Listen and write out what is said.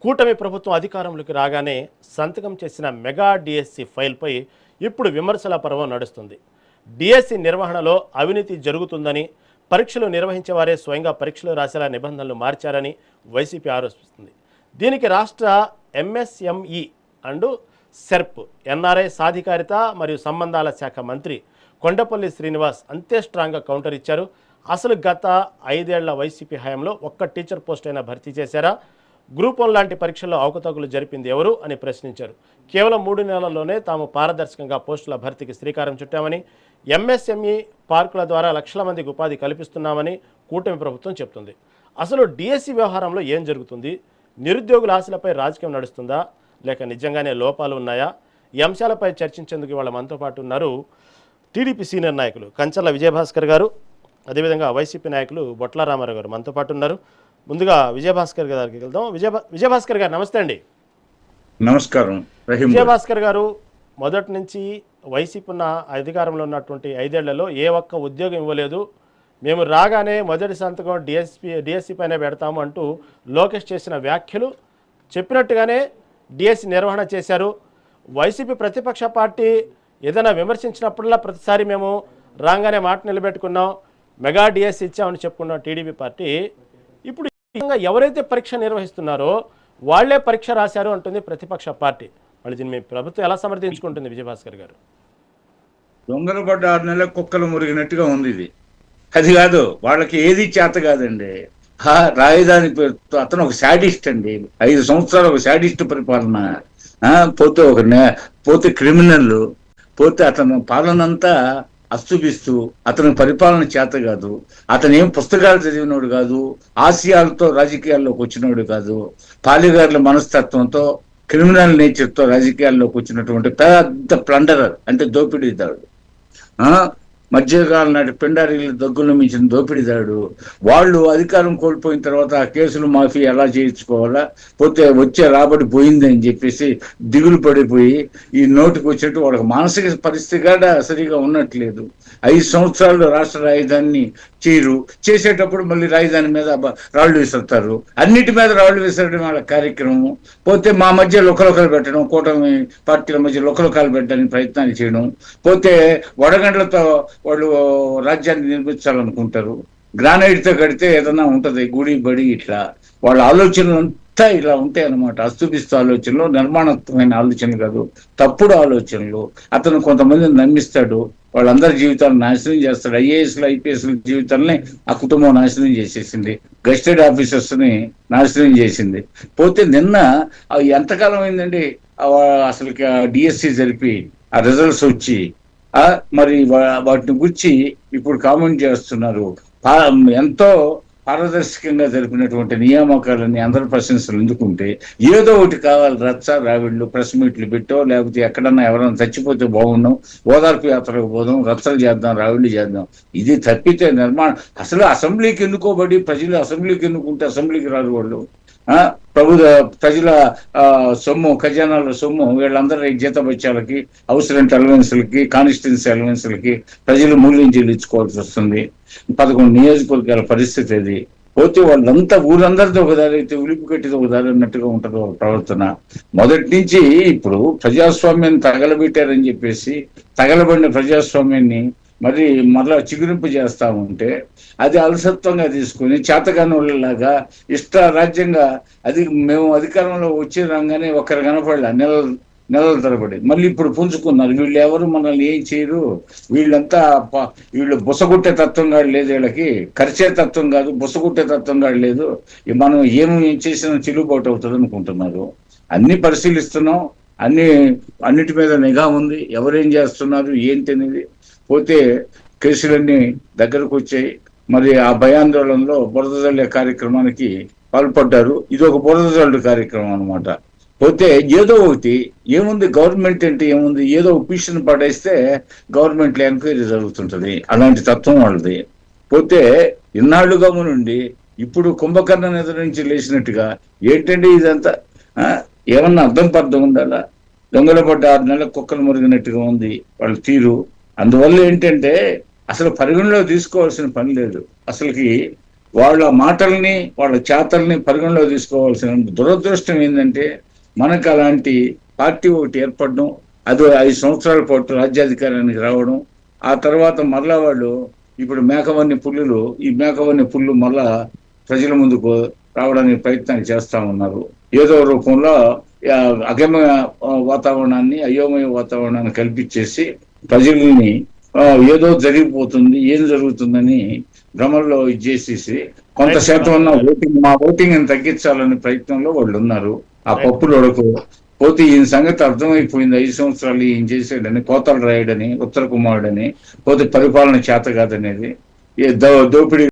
కూటమి ప్రభుత్వం అధికారంలోకి రాగానే సంతకం చేసిన మెగా డిఎస్సి ఫైల్పై ఇప్పుడు విమర్శల పర్వం నడుస్తుంది. డిఎస్సి నిర్వహణలో అవినీతి జరుగుతుందని, పరీక్షలు నిర్వహించే వారే స్వయంగా పరీక్షలు రాసేలా నిబంధనలు మార్చారని వైసీపీ ఆరోపిస్తుంది. దీనికి రాష్ట్ర ఎంఎస్ఎంఈ అండ్ సెర్ప్ ఎన్ఆర్ఐ సాధికారిత మరియు సంబంధాల శాఖ మంత్రి కొండపల్లి శ్రీనివాస్ అంతే స్ట్రాంగ్గా కౌంటర్ ఇచ్చారు. అసలు గత 5 ఏళ్ల వైసీపీ హయాంలో ఒక్క టీచర్ పోస్ట్ అయినా భర్తీ చేశారా? గ్రూప్ 1 లాంటి పరీక్షల్లో అవకతవకలు జరిపింది ఎవరు అని ప్రశ్నించారు. కేవలం 3 నెలల్లోనే తాము పారదర్శకంగా పోస్టుల భర్తీకి శ్రీకారం చుట్టామని, ఎంఎస్ఎంఈ పార్కుల ద్వారా లక్షల మందికి ఉపాధి కల్పిస్తున్నామని కూటమి ప్రభుత్వం చెప్తుంది. అసలు డిఎస్సి వ్యవహారంలో ఏం జరుగుతుంది? నిరుద్యోగుల ఆశలపై రాజకీయం నడుస్తుందా, లేక నిజంగానే లోపాలు ఉన్నాయా? ఈ అంశాలపై చర్చించేందుకు ఇవాళ మనతో పాటు ఉన్నారు టీడీపీ సీనియర్ నాయకులు కంచర్ల విజయభాస్కర్ గారు, అదేవిధంగా వైసీపీ నాయకులు బొట్ల రామారావు గారు మనతో పాటు ఉన్నారు. ముందుగా విజయభాస్కర్ గారికి వెళ్దాం. విజయభాస్కర్ గారు నమస్తే అండి. నమస్కారం. విజయభాస్కర్ గారు, మొదటి నుంచి వైసీపీ ఉన్న అధికారంలో ఉన్నటువంటి 5 ఏళ్లలో ఏ ఒక్క ఉద్యోగం ఇవ్వలేదు, మేము రాగానే మొదటి సంతకం డిఎస్సి పైన పెడతాము అంటూ లోకేష్ చేసిన వ్యాఖ్యలు చెప్పినట్టుగానే డిఎస్సి నిర్వహణ చేశారు. వైసీపీ ప్రతిపక్ష పార్టీ ఏదైనా విమర్శించినప్పుడల్లా ప్రతిసారి మేము రాగానే మాట నిలబెట్టుకున్నాం, మెగా డిఎస్సి ఇచ్చామని చెప్పుకున్నాం టీడీపీ పార్టీ. ఇప్పుడు ఎవరైతే పరీక్ష నిర్వహిస్తున్నారో వాళ్లే పరీక్ష రాశారు అంటుంది ప్రతిపక్ష పార్టీ. మళ్ళీ దీన్ని మీ ప్రభుత్వం ఎలా సమర్థించుకుంటుంది విజయభాస్కర్ గారు? దొంగలు పడ్డ 6 నెలల కుక్కలు మురిగినట్టుగా ఉంది ఇది. అది కాదు, వాళ్ళకి ఏది చేత కాదండి. రాజధాని పేరుతో అతను ఒక శాడిస్ట్ అండి. 5 సంవత్సరాలు ఒక శాడిస్ట్ పరిపాలన. పోతే క్రిమినల్, పోతే అతను పాలనంతా అస్తుబిస్తూ, అతని పరిపాలన చేత కాదు. అతను ఏం పుస్తకాలు చదివినోడు కాదు, ఆశయాలతో రాజకీయాల్లోకి వచ్చినోడు కాదు. పాలిగారుల మనస్తత్వంతో, క్రిమినల్ నేచర్తో రాజకీయాల్లోకి వచ్చినటువంటి పెద్ద ప్లండరర్, అంటే దోపిడీదారుడు. మధ్యకాలం నాటి పిండారీలు దగ్గులు మించిన దోపిడీదాడు. వాళ్ళు అధికారం కోల్పోయిన తర్వాత ఆ కేసులు మాఫీ ఎలా చేయించుకోవాలా, పోతే వచ్చే రాబడి పోయిందని చెప్పేసి దిగులు పడిపోయి ఈ నోటికి వచ్చినట్టు వాళ్ళకి మానసిక పరిస్థితి కూడా సరిగా ఉన్నట్లేదు. 5 సంవత్సరాలు రాష్ట్ర రాజధానిని చేసేటప్పుడు మళ్ళీ రాజధాని మీద రాళ్లు విసురుతారు. అన్నిటి మీద రాళ్లు విసరడం వాళ్ళ కార్యక్రమం. పోతే మా మధ్య లొకలొకలు పెట్టడం, కూటమి పార్టీల మధ్య లొకలొకలు పెట్టడానికి ప్రయత్నాలు చేయడం. పోతే వడగండ్లతో వాళ్ళు రాజ్యాన్ని నిర్మించాలనుకుంటారు. గ్రానైట్తో కడితే ఏదన్నా ఉంటది, గుడి బడి, ఇట్లా వాళ్ళ ఆలోచనలు అంతా ఇలా ఉంటాయి అన్నమాట. అస్తుబిస్తు ఆలోచనలు, నిర్మాణాత్మకమైన ఆలోచనలు కాదు, తప్పుడు ఆలోచనలు. అతను కొంతమందిని నమ్మిస్తాడు, వాళ్ళందరి జీవితాలు నాశనం చేస్తాడు. ఐఏఎస్లు ఐపీఎస్ల జీవితాలని ఆ కుటుంబం నాశనం చేసేసింది, గెస్టెడ్ ఆఫీసర్స్ ని నాశనం చేసింది. పోతే నిన్న ఎంతకాలం అయిందండి అసలుకి డిఎస్సి జరిపి ఆ రిజల్ట్స్ వచ్చి, మరి వాటిని గురించి ఇప్పుడు కామెంట్ చేస్తున్నారు. ఎంతో పారదర్శకంగా జరిపినటువంటి నియామకాలని అందరి ప్రశంసలు ఎందుకుంటే ఏదో ఒకటి కావాలి, రచ్చ రావిళ్ళు, ప్రెస్ మీట్లు పెట్టో, లేకపోతే ఎక్కడన్నా ఎవరైనా చచ్చిపోతే బాగున్నాం, ఓదార్పు యాత్రకు పోదాం, రచ్చలు చేద్దాం, రావిళ్ళు చేద్దాం. ఇది తప్పితే నిర్మాణం అసలు అసెంబ్లీకి ఎన్నుకోబడి ప్రజలు అసెంబ్లీకి ఎన్నుకుంటే అసెంబ్లీకి రారు వాళ్ళు. ప్రజల సొమ్ము, ఖజానాల సొమ్ము వీళ్ళందరి జీతభత్యాలకి, హౌస్ రెంట్ అలవెన్స్లకి, కాన్స్టిట్యున్సీ అలవెన్స్లకి ప్రజలు మూల్యం చెల్లించుకోవాల్సి వస్తుంది. 11 నియోజకవర్గాల పరిస్థితి అది. పోతే వాళ్ళంతా ఊరందరితో ఒక దారి అయితే ఉలిపి కట్టితో ఒక దారి అన్నట్టుగా ఉంటుంది వాళ్ళ ప్రవర్తన. మొదటి నుంచి ఇప్పుడు ప్రజాస్వామ్యాన్ని తగలబెట్టారని చెప్పేసి తగలబడిన ప్రజాస్వామ్యాన్ని మరలా చిగురింపు చేస్తా ఉంటే అది అలసత్వంగా తీసుకుని చేతగాని వాళ్ళలాగా ఇష్ట రాజ్యంగా మేము అధికారంలో వచ్చే రాగానే ఒకరు కనపడలే నెలల తరబడి మళ్ళీ ఇప్పుడు పుంజుకున్నారు. వీళ్ళు ఎవరు మనల్ని ఏం చేయరు, వీళ్ళు బుసగుట్టే తత్వం కాదు లేదు, వీళ్ళకి ఖర్చే తత్వం కాదు, బుసగుట్టే తత్వం కాదు లేదు, మనం ఏం చేసినా చెల్లుబాటు అవుతుంది అనుకుంటున్నారు. అన్ని పరిశీలిస్తున్నాం, అన్నిటి మీద నిఘా ఉంది, ఎవరేం చేస్తున్నారు ఏంటి అనేది. పోతే కేసులన్నీ దగ్గరకు వచ్చాయి. మరి ఆ భయాందోళనలో బురద జల్లే కార్యక్రమానికి పాల్పడ్డారు. ఇది ఒక బురద జల్లు కార్యక్రమం అనమాట. పోతే ఏదో ఒకటి ఏముంది, గవర్నమెంట్ అంటే ఏముంది, ఏదో పిటిషన్ పడేస్తే గవర్నమెంట్లో ఎంక్వైరీ జరుగుతుంటది, అలాంటి తత్వం వాళ్ళది. పోతే ఇన్నాళ్లుగా నుండి ఇప్పుడు కుంభకర్ణ నిద్ర నుంచి లేచినట్టుగా ఏంటంటే ఇదంతా ఏమన్నా అర్థం ఉండాలా? దొంగల పడ్డ 6 నెలల కుక్కలు మురిగినట్టుగా ఉంది వాళ్ళ తీరు. అందువల్ల ఏంటంటే అసలు పరిగణలో తీసుకోవాల్సిన పని లేదు. అసలుకి వాళ్ళ మాటల్ని వాళ్ళ చేతల్ని పరిగణలో తీసుకోవాల్సిన దురదృష్టం ఏంటంటే మనకు అలాంటి పార్టీ ఒకటి ఏర్పడడం, అది 5 సంవత్సరాల పాటు రాజ్యాధికారానికి రావడం, ఆ తర్వాత మరలా వాళ్ళు ఇప్పుడు ఈ మేకవన్ని పుల్లు మళ్ళా ప్రజల ముందుకు రావడానికి ప్రయత్నాలు చేస్తా ఉన్నారు. ఏదో రూపంలో అగమ్య అయోమయ వాతావరణాన్ని కల్పించేసి ప్రజల్ని ఏదో జరిగిపోతుంది, ఏం జరుగుతుందని భ్రమల్లో ఇచ్చేసేసి కొంత శాతం మా ఓటింగ్ తగ్గించాలనే ప్రయత్నంలో వాళ్ళు ఉన్నారు. ఆ పప్పులు ఉడకు పోతే ఈయన సంగతి అర్థమైపోయింది. 5 సంవత్సరాలు ఈయన చేసాడని, కోతలు రాయడని, ఉత్తర కుమారుడని, పోతే పరిపాలన చేత కాదనేది, దోపిడీ